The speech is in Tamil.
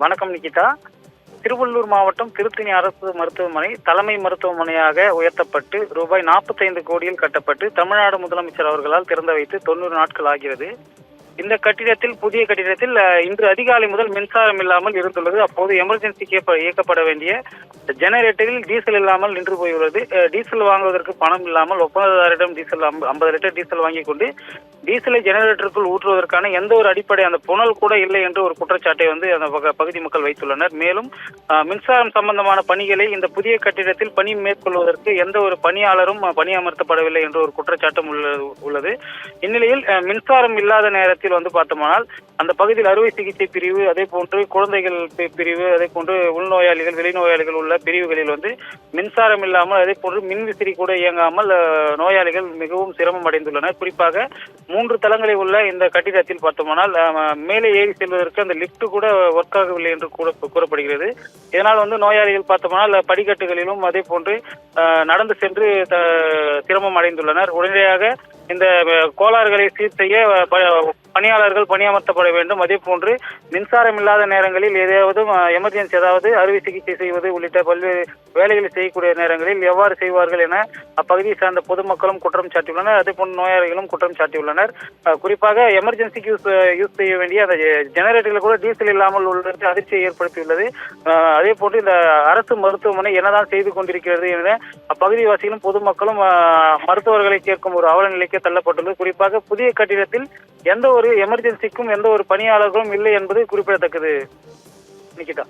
வணக்கம் நிகிதா. திருவள்ளூர் மாவட்டம் திருத்தணி அரசு மருத்துவமனை தலைமை மருத்துவமனையாக உயர்த்தப்பட்டு ரூபாய் 45 கோடியில் கட்டப்பட்டு தமிழ்நாடு முதலமைச்சர் அவர்களால் திறந்து வைத்து 90 நாட்கள் ஆகிறது. இந்த கட்டிடத்தில் புதிய கட்டிடத்தில் இன்று அதிகாலை முதல் மின்சாரம் இல்லாமல் இருந்துள்ளது. அப்போது எமர்ஜென்சிக்கு இயக்கப்பட வேண்டிய ஜெனரேட்டரில் டீசல் இல்லாமல் நின்று போயுள்ளது. டீசல் வாங்குவதற்கு பணம் இல்லாமல் ஒப்பந்ததாரிடம் டீசல் 50 லிட்டர் டீசல் வாங்கி கொண்டு டீசலை ஜெனரேட்டருக்குள் ஊற்றுவதற்கான எந்த ஒரு அடிப்படை அந்த புனல் கூட இல்லை என்று ஒரு குற்றச்சாட்டை அந்த பகுதி மக்கள் வைத்துள்ளனர். மேலும் மின்சாரம் சம்பந்தமான பணிகளை இந்த புதிய கட்டிடத்தில் பணி மேற்கொள்வதற்கு எந்த ஒரு பணியாளரும் பணியமர்த்தப்படவில்லை என்று ஒரு குற்றச்சாட்டும் உள்ளது. இந்நிலையில் மின்சாரம் இல்லாத நேரத்தில் பார்த்தோமானால் அந்த பகுதியில் அறுவை சிகிச்சை பிரிவு, அதே போன்று குழந்தைகள் பிரிவு, அதே போன்று உள்நோயாளிகள் வெளிநோயாளிகள் உள்ள பிரிவுகளில் மின்சாரம் இல்லாமல் அதே போன்று மின்விசிறி கூட இயங்காமல் நோயாளிகள் மிகவும் சிரமம் அடைந்துள்ளனர். குறிப்பாக 3 தளங்களில் உள்ள இந்த கட்டிடத்தில் பார்த்தோமானால் மேலே ஏறி செல்வதற்கு அந்த லிப்ட் கூட ஒர்க் ஆகவில்லை என்று கூறப்படுகிறது. இதனால் நோயாளிகள் பார்த்தோமானால் படிக்கட்டுகளிலும் அதே போன்று நடந்து சென்று சிரமம் அடைந்துள்ளனர். உடனடியாக இந்த கோளாறுகளை சீர் செய்ய பணியாளர்கள் பணியமர்த்தப்பட வேண்டும். அதே போன்று மின்சாரம் இல்லாத நேரங்களில் ஏதாவது எமர்ஜென்சி, அதாவது அறுவை சிகிச்சை செய்வது உள்ளிட்ட பல்வேறு வேலைகளை செய்யக்கூடிய நேரங்களில் எவ்வாறு செய்வார்கள் என அப்பகுதியை சார்ந்த பொதுமக்களும் குற்றம் சாட்டியுள்ளனர். அதே போன்று நோயாளிகளும் குற்றம் சாட்டியுள்ளனர். குறிப்பாக எமர்ஜென்சிக்கு யூஸ் செய்ய வேண்டிய அந்த ஜெனரேட்டர்கள் கூட டீசல் இல்லாமல் உள்ளது அதிர்ச்சியை ஏற்படுத்தியுள்ளது. அதே போன்று இந்த அரசு மருத்துவமனை என்னதான் செய்து கொண்டிருக்கிறது என அப்பகுதிவாசிகளும் பொதுமக்களும் மருத்துவர்களை கேட்கும் ஒரு அவல நிலைக்கு தள்ளப்பட்டுள்ளது. குறிப்பாக புதிய கட்டிடத்தில் எந்த ஒரு எமர்ஜென்சிக்கும் எந்த ஒரு பணியாளர்களும் இல்லை என்பது குறிப்பிடத்தக்கது. நிகிதா.